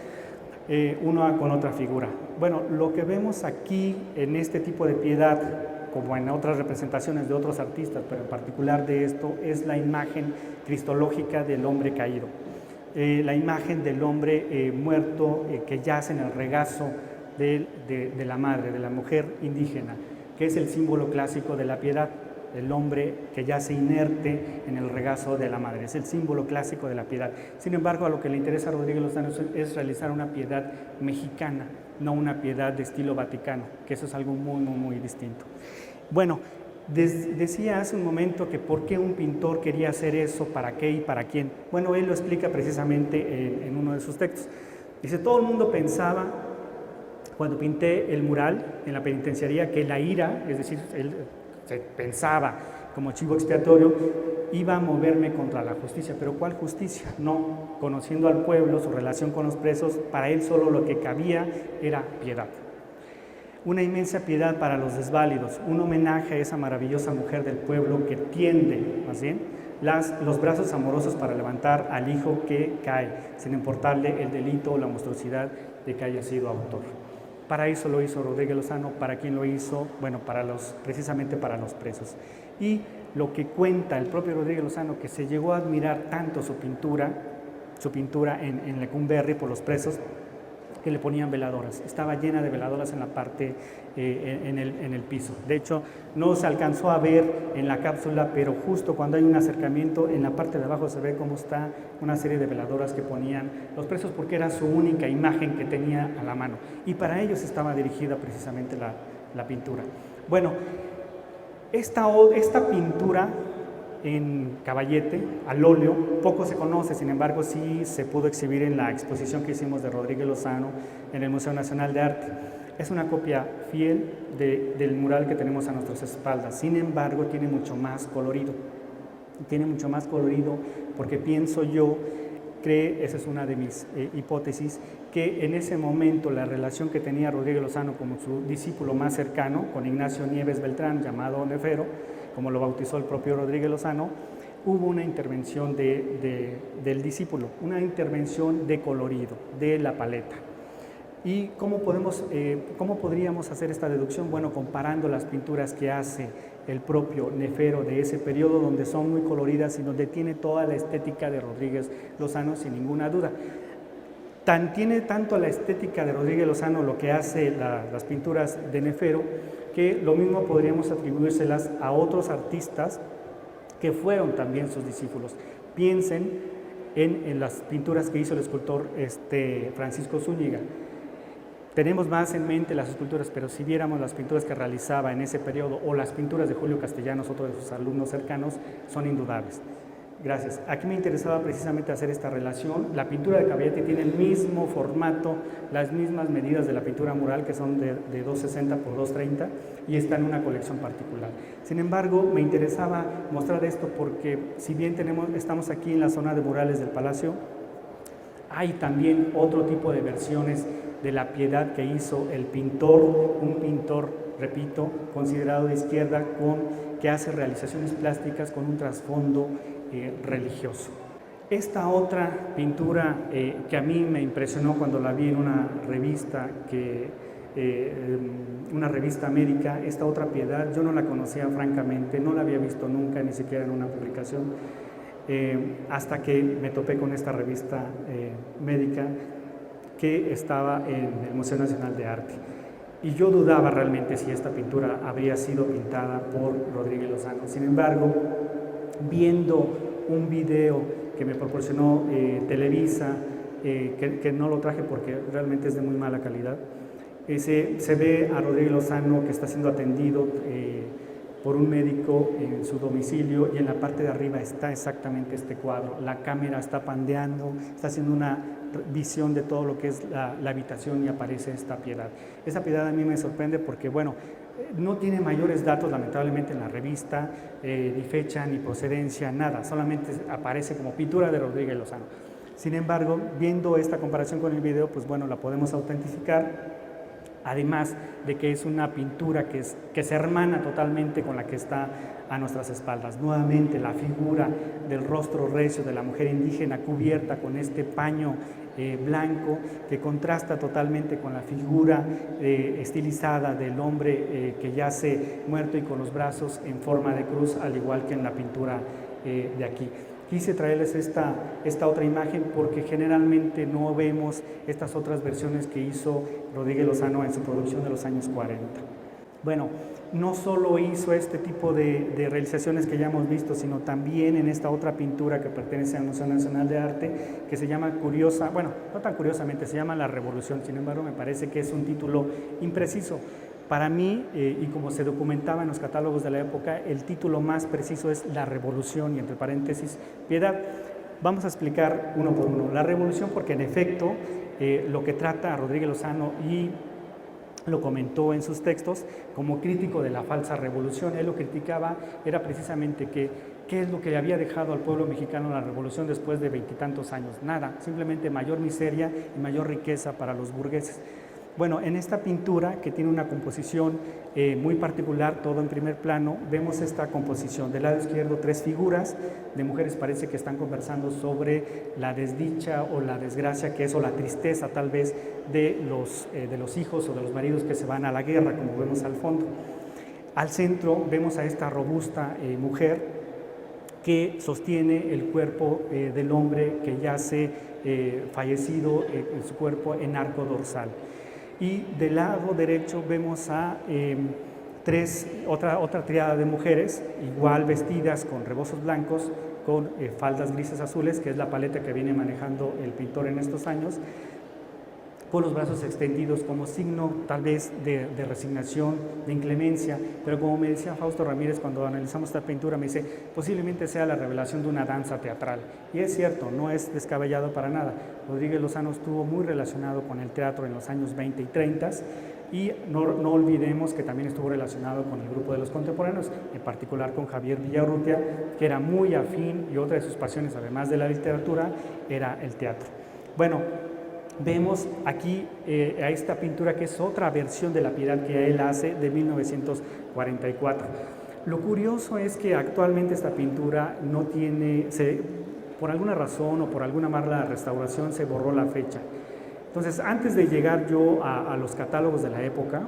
una con otra figura. Bueno, lo que vemos aquí en este tipo de piedad, como en otras representaciones de otros artistas, pero en particular de esto, es la imagen cristológica del hombre caído, la imagen del hombre muerto que yace en el regazo de la madre, de la mujer indígena, que es el símbolo clásico de la piedad, el hombre que yace inerte en el regazo de la madre, es el símbolo clásico de la piedad. Sin embargo, a lo que le interesa a Rodríguez Lozano es realizar una piedad mexicana, no una piedad de estilo vaticano, que eso es algo muy, muy, muy distinto. Bueno, decía hace un momento que por qué un pintor quería hacer eso, para qué y para quién. Bueno, él lo explica precisamente en uno de sus textos. Dice, todo el mundo pensaba, cuando pinté el mural en la penitenciaría, que la ira, es decir, él se pensaba como chivo expiatorio, iba a moverme contra la justicia. ¿Pero cuál justicia? No, conociendo al pueblo, su relación con los presos, para él solo lo que cabía era piedad. Una inmensa piedad para los desválidos, un homenaje a esa maravillosa mujer del pueblo que tiende, más bien, los brazos amorosos para levantar al hijo que cae, sin importarle el delito o la monstruosidad de que haya sido autor. Para eso lo hizo Rodríguez Lozano. ¿Para quién lo hizo? Bueno, precisamente para los presos. Y lo que cuenta el propio Rodríguez Lozano, que se llegó a admirar tanto su pintura en Lecumberri por los presos, que le ponían veladoras. Estaba llena de veladoras en la parte, en el piso. De hecho, no se alcanzó a ver en la cápsula, pero justo cuando hay un acercamiento, en la parte de abajo se ve cómo está una serie de veladoras que ponían los presos, porque era su única imagen que tenía a la mano. Y para ellos estaba dirigida precisamente la pintura. Bueno, esta pintura en caballete, al óleo, poco se conoce, sin embargo sí se pudo exhibir en la exposición que hicimos de Rodríguez Lozano en el Museo Nacional de Arte. Es una copia fiel del mural que tenemos a nuestras espaldas, sin embargo tiene mucho más colorido. Tiene mucho más colorido porque pienso yo, esa es una de mis hipótesis, que en ese momento la relación que tenía Rodríguez Lozano como su discípulo más cercano, con Ignacio Nieves Beltrán, llamado Nefero, como lo bautizó el propio Rodríguez Lozano, hubo una intervención del discípulo, una intervención de colorido, de la paleta. ¿Y cómo podríamos hacer esta deducción? Bueno, comparando las pinturas que hace el propio Nefero de ese periodo, donde son muy coloridas y donde tiene toda la estética de Rodríguez Lozano, sin ninguna duda. Tiene tanto la estética de Rodríguez Lozano lo que hace las pinturas de Nefero, que lo mismo podríamos atribuírselas a otros artistas que fueron también sus discípulos. Piensen en las pinturas que hizo el escultor Francisco Zúñiga. Tenemos más en mente las esculturas, pero si viéramos las pinturas que realizaba en ese periodo o las pinturas de Julio Castellanos, otro de sus alumnos cercanos, son indudables. Gracias. Aquí me interesaba precisamente hacer esta relación. La pintura de Caballete tiene el mismo formato, las mismas medidas de la pintura mural, que son de 260 por 230, y está en una colección particular. Sin embargo, me interesaba mostrar esto porque si bien estamos aquí en la zona de murales del Palacio, hay también otro tipo de versiones de la Piedad que hizo el pintor, un pintor, repito, considerado de izquierda, que hace realizaciones plásticas con un trasfondo religioso. Esta otra pintura que a mí me impresionó cuando la vi en una revista médica, esta otra Piedad, yo no la conocía francamente, no la había visto nunca, ni siquiera en una publicación, hasta que me topé con esta revista médica que estaba en el Museo Nacional de Arte. Y yo dudaba realmente si esta pintura habría sido pintada por Rodríguez Lozano. Sin embargo, viendo un video que me proporcionó Televisa, que no lo traje porque realmente es de muy mala calidad, se ve a Rodríguez Lozano que está siendo atendido por un médico en su domicilio, y en la parte de arriba está exactamente este cuadro. La cámara está pandeando, está haciendo una visión de todo lo que es la habitación, y aparece esta Piedad. Esta Piedad a mí me sorprende porque, bueno, no tiene mayores datos lamentablemente en la revista, ni fecha, ni procedencia, nada, solamente aparece como pintura de Rodríguez Lozano. Sin embargo, viendo esta comparación con el video, pues bueno, la podemos autentificar, además de que es una pintura que se hermana totalmente con la que está a nuestras espaldas. Nuevamente la figura del rostro recio de la mujer indígena cubierta con este paño blanco, que contrasta totalmente con la figura estilizada del hombre que yace muerto y con los brazos en forma de cruz, al igual que en la pintura de aquí. Quise traerles esta otra imagen porque generalmente no vemos estas otras versiones que hizo Rodríguez Lozano en su producción de los años 40. Bueno, no solo hizo este tipo de realizaciones que ya hemos visto, sino también en esta otra pintura que pertenece al Museo Nacional de Arte, que se llama no tan curiosamente, se llama La Revolución. Sin embargo, me parece que es un título impreciso. Para mí, y como se documentaba en los catálogos de la época, el título más preciso es La Revolución, y entre paréntesis, Piedad. Vamos a explicar uno por uno. La Revolución, porque en efecto, lo que trata a Rodríguez Lozano, y lo comentó en sus textos como crítico de la falsa revolución, él lo criticaba, era precisamente qué es lo que le había dejado al pueblo mexicano la revolución después de 20 y tantos años. Nada, simplemente mayor miseria y mayor riqueza para los burgueses. Bueno, en esta pintura, que tiene una composición muy particular, todo en primer plano, vemos esta composición. Del lado izquierdo, 3 figuras de mujeres, parece que están conversando sobre la desdicha o la desgracia que es, o la tristeza tal vez, de los hijos o de los maridos que se van a la guerra, como vemos al fondo. Al centro vemos a esta robusta mujer que sostiene el cuerpo del hombre que yace fallecido en su cuerpo en arco dorsal. Y del lado derecho vemos a otra triada de mujeres, igual vestidas con rebozos blancos, con faldas grises azules, que es la paleta que viene manejando el pintor en estos años, con los brazos extendidos como signo tal vez de resignación, de inclemencia. Pero como me decía Fausto Ramírez cuando analizamos esta pintura, me dice, posiblemente sea la revelación de una danza teatral. Y es cierto, no es descabellado para nada. Rodríguez Lozano estuvo muy relacionado con el teatro en los años 20 y 30, y no olvidemos que también estuvo relacionado con el grupo de los contemporáneos, en particular con Javier Villarrutia, que era muy afín, y otra de sus pasiones, además de la literatura, era el teatro. Bueno, vemos aquí a esta pintura, que es otra versión de la Piedad que él hace, de 1944. Lo curioso es que actualmente esta pintura no tiene, por alguna razón o por alguna mala restauración, se borró la fecha. Entonces, antes de llegar yo a los catálogos de la época,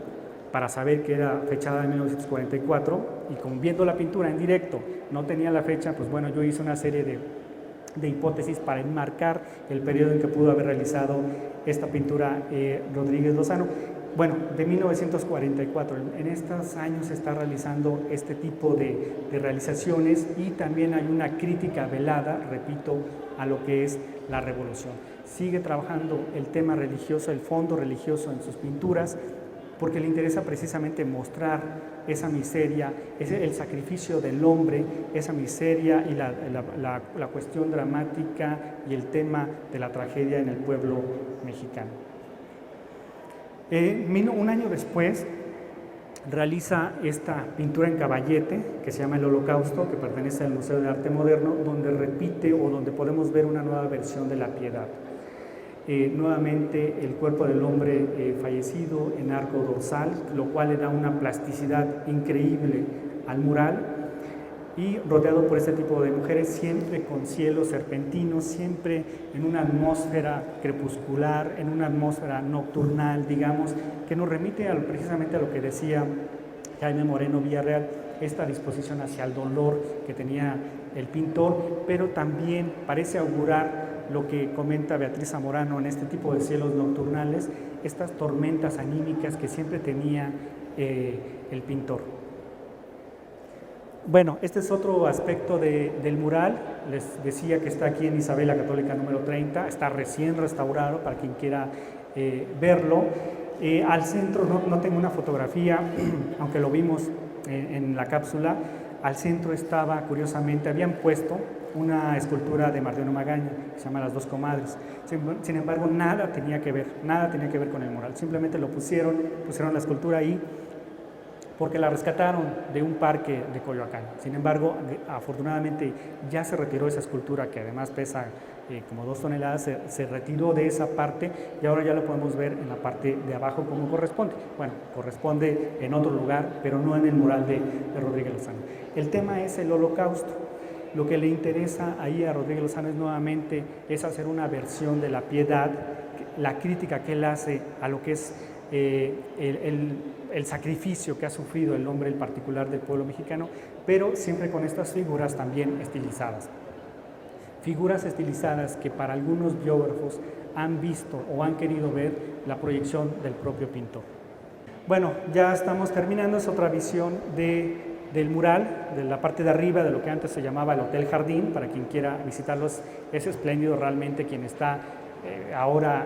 para saber que era fechada en 1944, y como viendo la pintura en directo no tenía la fecha, pues bueno, yo hice una serie de hipótesis para enmarcar el periodo en que pudo haber realizado esta pintura Rodríguez Lozano. Bueno, de 1944, en estos años se está realizando este tipo de realizaciones, y también hay una crítica velada, repito, a lo que es la revolución. Sigue trabajando el tema religioso, el fondo religioso en sus pinturas, porque le interesa precisamente mostrar esa miseria, el sacrificio del hombre, esa miseria y la cuestión dramática y el tema de la tragedia en el pueblo mexicano. Un año después realiza esta pintura en caballete que se llama El Holocausto, que pertenece al Museo de Arte Moderno, donde repite o donde podemos ver una nueva versión de la piedad. Nuevamente el cuerpo del hombre fallecido en arco dorsal, lo cual le da una plasticidad increíble al mural, y rodeado por este tipo de mujeres, siempre con cielos serpentinos, siempre en una atmósfera crepuscular, en una atmósfera nocturnal, digamos, que nos remite precisamente a lo que decía Jaime Moreno Villarreal, esta disposición hacia el dolor que tenía el pintor, pero también parece augurar lo que comenta Beatriz Zamorano en este tipo de cielos nocturnales, estas tormentas anímicas que siempre tenía el pintor. Bueno, este es otro aspecto del mural. Les decía que está aquí en Isabel la Católica número 30, está recién restaurado para quien quiera verlo. Al centro no tengo una fotografía, aunque lo vimos en la cápsula. Al centro estaba, curiosamente, habían puesto una escultura de Martiano Magaña, que se llama Las Dos Comadres. Sin embargo, nada tenía que ver con el mural. Simplemente lo pusieron la escultura ahí porque la rescataron de un parque de Coyoacán. Sin embargo, afortunadamente ya se retiró esa escultura, que además pesa como 2 toneladas, se retiró de esa parte, y ahora ya lo podemos ver en la parte de abajo como corresponde. Bueno, corresponde en otro lugar, pero no en el mural de Rodríguez Lozano. El tema es el Holocausto. Lo que le interesa ahí a Rodríguez Lozano nuevamente es hacer una versión de la piedad, la crítica que él hace a lo que es el sacrificio que ha sufrido el hombre en particular del pueblo mexicano, pero siempre con estas figuras también estilizadas. Figuras estilizadas que para algunos biógrafos han visto o han querido ver la proyección del propio pintor. Bueno, ya estamos terminando, es otra visión del mural, de la parte de arriba de lo que antes se llamaba el Hotel Jardín. Para quien quiera visitarlos, es espléndido realmente. Quien está ahora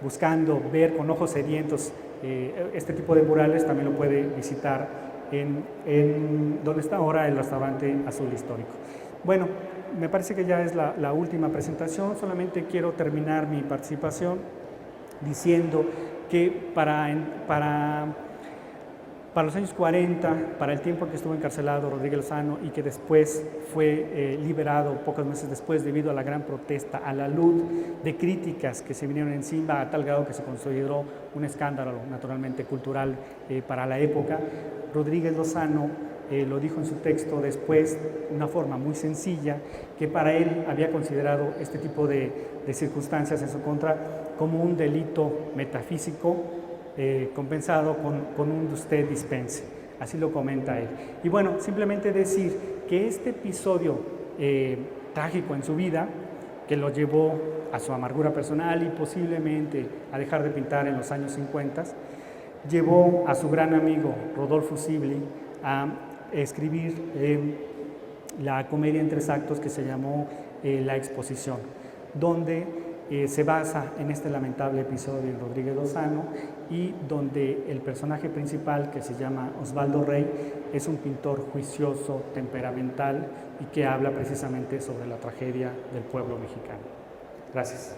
buscando ver con ojos sedientos este tipo de murales, también lo puede visitar en donde está ahora el restaurante Azul Histórico. Bueno, me parece que ya es la última presentación. Solamente quiero terminar mi participación diciendo que para los años 40, para el tiempo en que estuvo encarcelado Rodríguez Lozano y que después fue liberado pocos meses después debido a la gran protesta, a la luz de críticas que se vinieron encima, a tal grado que se consideró un escándalo naturalmente cultural para la época, Rodríguez Lozano lo dijo en su texto después, de una forma muy sencilla, que para él había considerado este tipo de circunstancias en su contra como un delito metafísico compensado con un usted dispense. Así lo comenta él. Y bueno, simplemente decir que este episodio trágico en su vida, que lo llevó a su amargura personal y posiblemente a dejar de pintar en los años 50, llevó a su gran amigo Rodolfo Sibili a escribir la comedia en 3 actos que se llamó La Exposición, donde se basa en este lamentable episodio de Rodríguez Lozano, y donde el personaje principal, que se llama Osvaldo Rey, es un pintor juicioso, temperamental, y que habla precisamente sobre la tragedia del pueblo mexicano. Gracias.